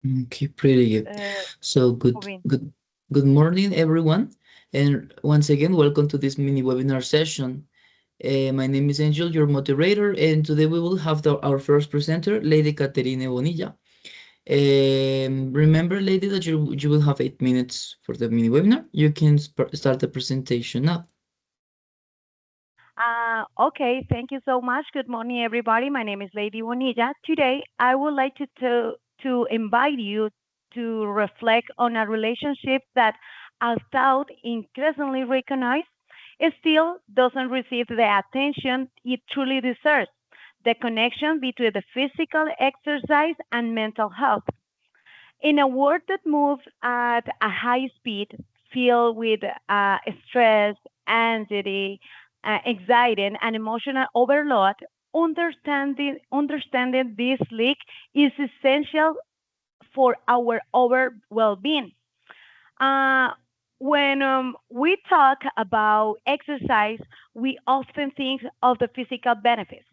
Okay, pretty good. uh, So moving. good morning, everyone, and once again, welcome to this mini webinar session. My name is Angel, your moderator, and today we will have our first presenter, Lady Caterine Bonilla. Remember, lady, that you will have 8 minutes for the mini webinar. You can start the presentation now. Okay, thank you so much. Good morning, everybody. My name is Lady Bonilla. Today, I would like to invite you to reflect on a relationship that, although increasingly recognized, it still doesn't receive the attention it truly deserves. The connection between the physical exercise and mental health. In a world that moves at a high speed, filled with stress, anxiety, anxiety, and emotional overload, understanding this leak is essential for our overall well-being. Uh, when we talk about exercise, we often think of the physical benefits,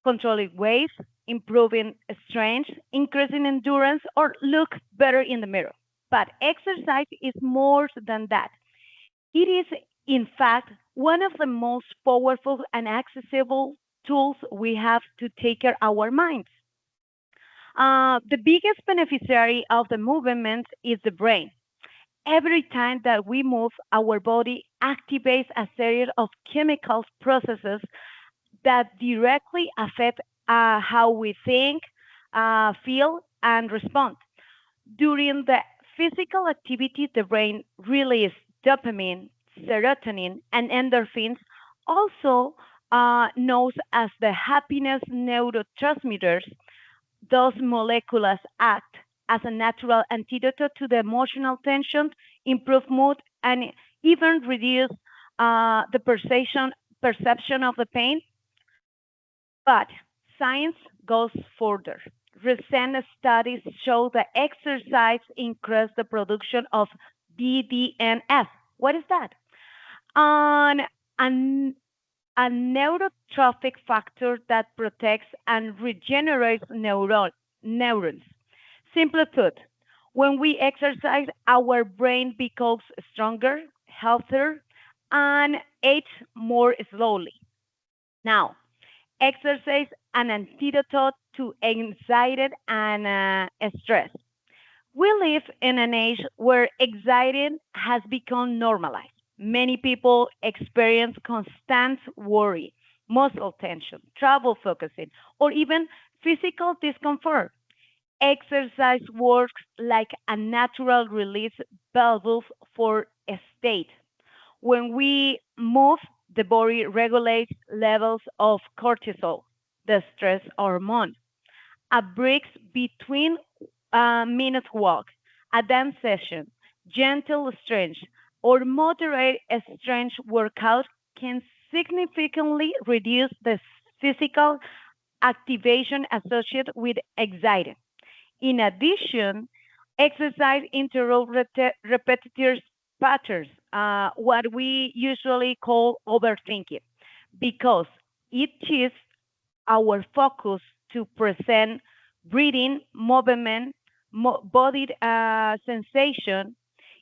controlling weight, improving strength, increasing endurance, or look better in the mirror. But exercise is more than that. It is, in fact, one of the most powerful and accessible tools we have to take care of our minds. The biggest beneficiary of the movement is the brain. Every time that we move, our body activates a series of chemical processes that directly affect how we think, feel, and respond. During the physical activity, the brain releases dopamine, serotonin, and endorphins, also known as the happiness neurotransmitters. Those molecules act as a natural antidote to the emotional tension, improve mood, and even reduce the perception of the pain. But science goes further. Recent studies show that exercise increases the production of BDNF. What is that? An, an, a neurotrophic factor that protects and regenerates neurons. Simply put, when we exercise, our brain becomes stronger, healthier, and age more slowly. Now, exercise an antidote to anxiety and stress. We live in an age where anxiety has become normalized. Many people experience constant worry, muscle tension, trouble focusing, or even physical discomfort. Exercise works like a natural release valve for a state. When we move, the body regulates levels of cortisol, the stress hormone. A break between a minute walk, a dance session, gentle stretch, or moderate strength workout can significantly reduce the physical activation associated with anxiety. In addition, exercise interrupts repetitive patterns, what we usually call overthinking, because it shifts our focus to present breathing, movement, body sensation.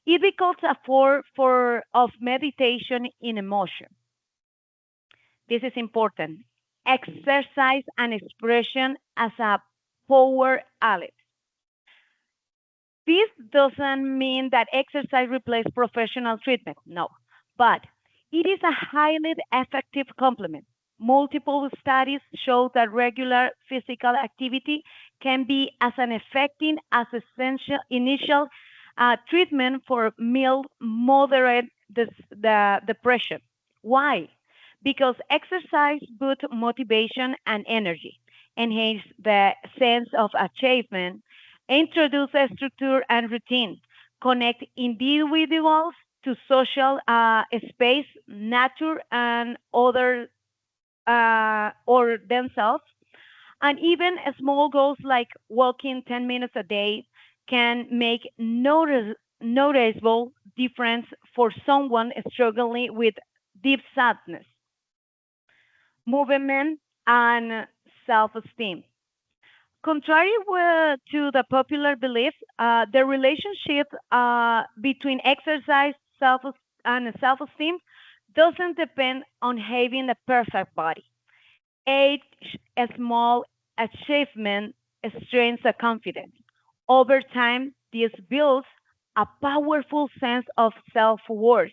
It becomes a form of meditation in emotion. This is important. Exercise and expression as a power outlet. This doesn't mean that exercise replaces professional treatment, no, but it is a highly effective complement. Multiple studies show that regular physical activity can be as an effective as essential initial treatment for mild, moderate the depression. Why? Because exercise boosts motivation and energy, enhance the sense of achievement, introduce a structure and routine, connect individuals to social space, nature, and other or themselves. And even small goals like walking 10 minutes a day can make noticeable difference for someone struggling with deep sadness, movement, and self-esteem. Contrary to the popular belief, the relationship between exercise self and self-esteem doesn't depend on having a perfect body. Each small achievement strengthens the confidence. Over time, this builds a powerful sense of self-worth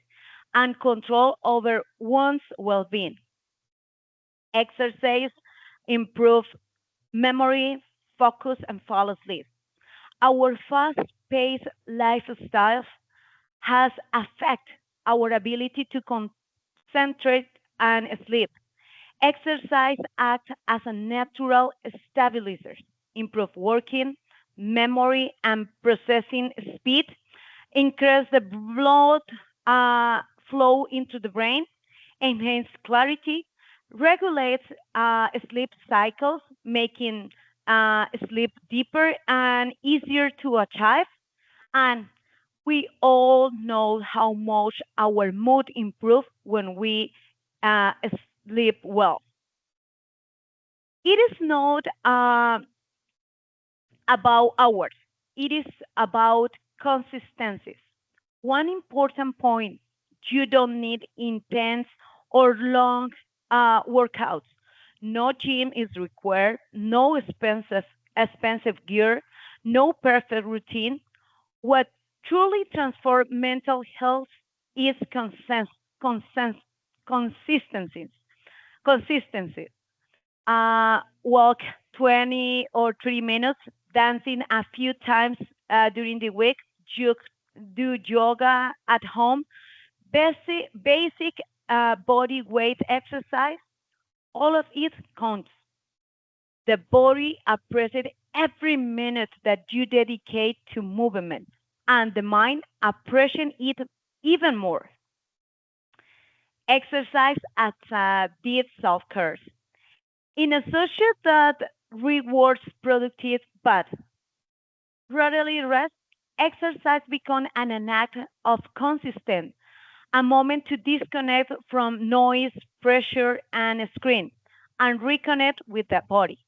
and control over one's well-being. Exercise improves memory, focus, and fall asleep. Our fast-paced lifestyle has affected our ability to concentrate and sleep. Exercise acts as a natural stabilizer, improve working, memory, and processing speed, increase the blood flow into the brain, enhance clarity, regulates sleep cycles, making sleep deeper and easier to achieve. And we all know how much our mood improves when we uh, sleep well. It is not about hours, it is about consistencies. One important point: you don't need intense or long workouts. No gym is required, no expensive gear, no perfect routine. What truly transforms mental health is consistency. Consistency. Walk 20 or 30 minutes, dancing a few times during the week, ju- do yoga at home, basic body weight exercise, all of it counts. The body appreciates every minute that you dedicate to movement, and the mind appreciates it even more. Exercise as a deep self-care. In a society that rewards productive but rarely rest, exercise becomes an act of consistent, a moment to disconnect from noise, pressure, and screen, and reconnect with the body.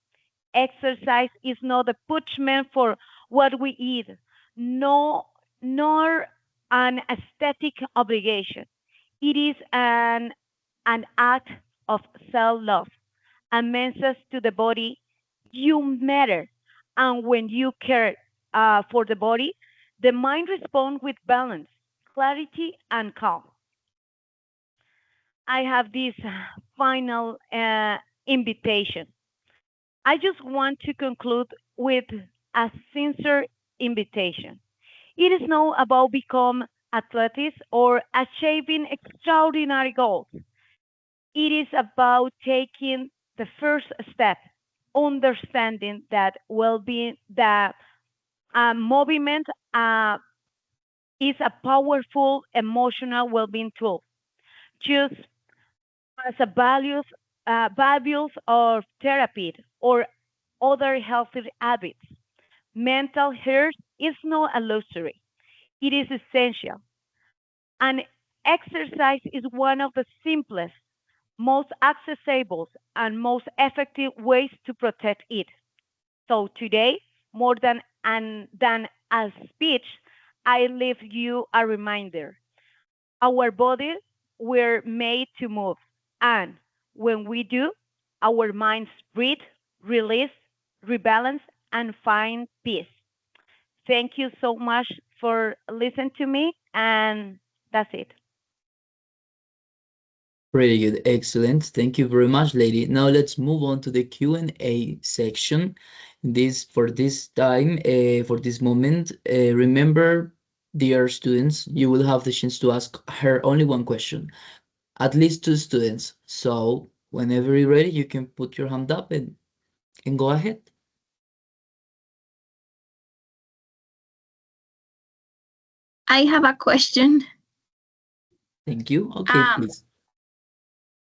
Exercise is not a punishment for what we eat, no, nor an aesthetic obligation. It is an act of self love, a message to the body: you matter. And when you care for the body, the mind responds with balance, clarity, and calm. I have this final invitation. I just want to conclude with a sincere invitation. It is not about become athletes or achieving extraordinary goals. It is about taking the first step, understanding that well-being, that movement is a powerful emotional well-being tool. Just as a values of therapy or other healthy habits. Mental health is not a luxury; it is essential. And exercise is one of the simplest, most accessible, and most effective ways to protect it. So today, more than a speech, I leave you a reminder. Our bodies were made to move, and when we do, our minds breathe, release, rebalance, and find peace. Thank you so much for listening to me, and that's it. Pretty good, excellent. Thank you very much, lady. Now let's move on to the Q&A section. This for this time, for this moment, remember, dear students, you will have the chance to ask her only one question, at least two students. So whenever you're ready, you can put your hand up and go ahead. I have a question. Thank you. Okay, Um, please.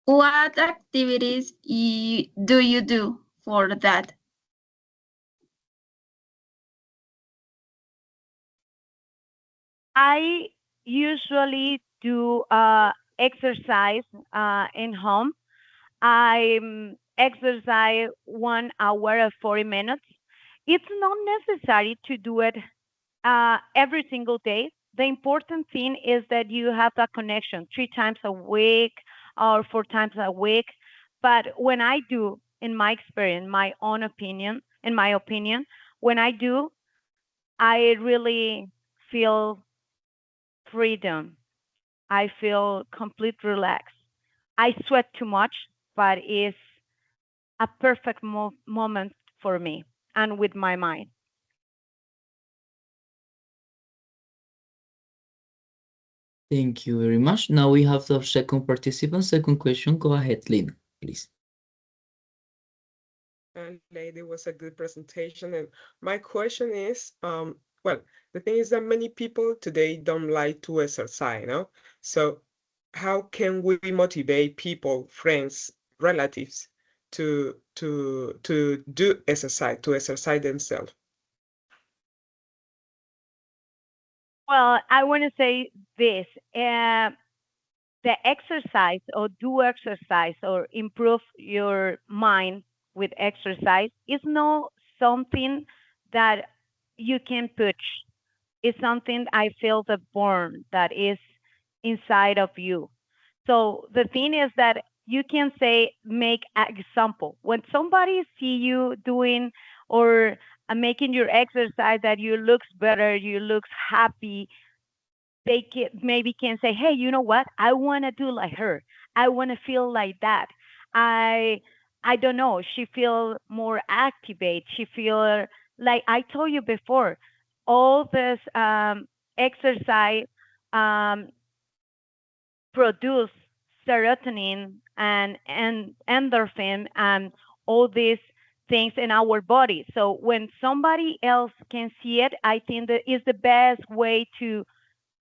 what activities do you do for that? I usually do exercise in home. I exercise 1 hour and 40 minutes. it's not necessary to do it every single day. The important thing is that you have that connection 3 times a week or 4 times a week. But when I do, in my experience, my own opinion, in my opinion, when I do, I really feel freedom. I feel complete relax. I sweat too much, but it's a perfect moment for me and with my mind. Thank you very much. Now we have the second participant. Second question. Go ahead, Lynn, please. Lady, was a good presentation. And my question is, well, the thing is that many people today don't like to exercise, no? So how can we motivate people, friends, relatives to do exercise, to exercise themselves? Well, I want to say this. The exercise or do exercise or improve your mind with exercise is not something that you can push. It's something I feel the born that is inside of you. So the thing is that you can say make an example when somebody see you doing or making your exercise that you looks better, you looks happy, they can maybe can say, hey, you know what, I want to do like her, I want to feel like that. I i don't know, she feel more activate, she feel like I told you before, all this exercise um, produce serotonin and endorphin and all these things in our body. So when somebody else can see it, I think that is the best way to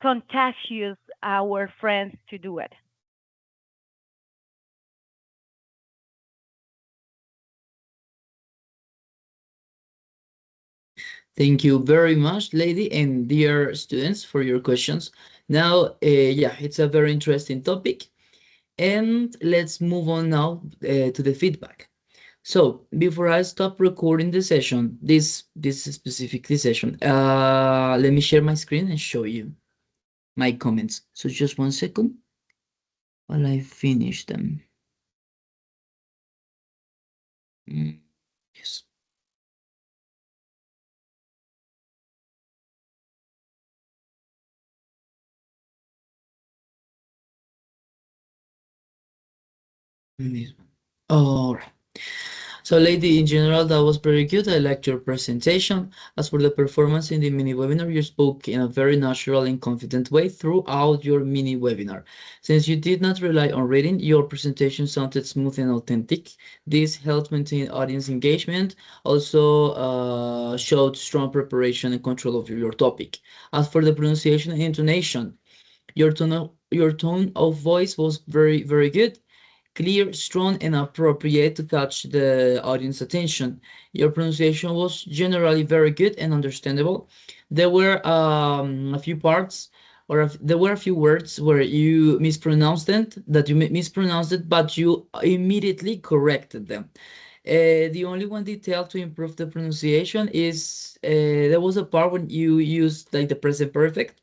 contagious our friends to do it. Thank you very much, lady and dear students, for your questions. Now, yeah, it's a very interesting topic. And let's move on now to the feedback. So before I stop recording the session, this specific session, let me share my screen and show you my comments. So just 1 second while I finish them. Yes. This one. All right. So, lady, in general, that was very good. I liked your presentation. As for the performance in the mini webinar, you spoke in a very natural and confident way throughout your mini webinar. Since you did not rely on reading, your presentation sounded smooth and authentic. This helped maintain audience engagement, also showed strong preparation and control of your topic. As for the pronunciation and intonation, your tone of voice was very, very good, clear, strong, and appropriate to catch the audience attention. Your pronunciation was generally very good and understandable. There were a few parts, or there were a few words where you mispronounced it, mispronounced it, but you immediately corrected them. The only one detail to improve the pronunciation is there was a part when you used like the present perfect,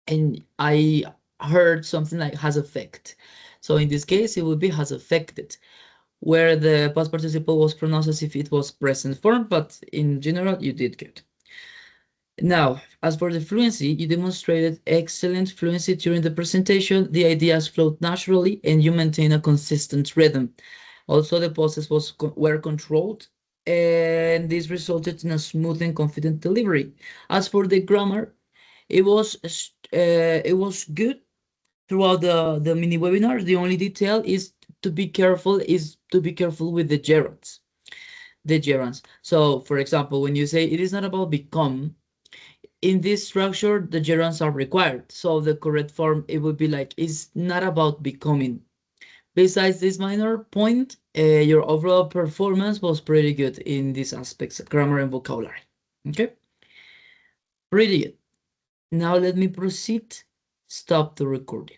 and I heard something like has affect. So in this case, it would be has affected, where the past participle was pronounced as if it was present form, but in general, you did good. Now, as for the fluency, you demonstrated excellent fluency during the presentation. The ideas flowed naturally, and you maintain a consistent rhythm. Also, the pauses were controlled, and this resulted in a smooth and confident delivery. As for the grammar, it was good throughout the mini webinar. The only detail is to be careful with the gerunds. The gerunds. So, for example, when you say it is not about become, in this structure, the gerunds are required. So the correct form, it would be like, it's not about becoming. Besides this minor point, your overall performance was pretty good in these aspects, grammar and vocabulary. Okay? Pretty good. Now let me proceed. Stop the recording.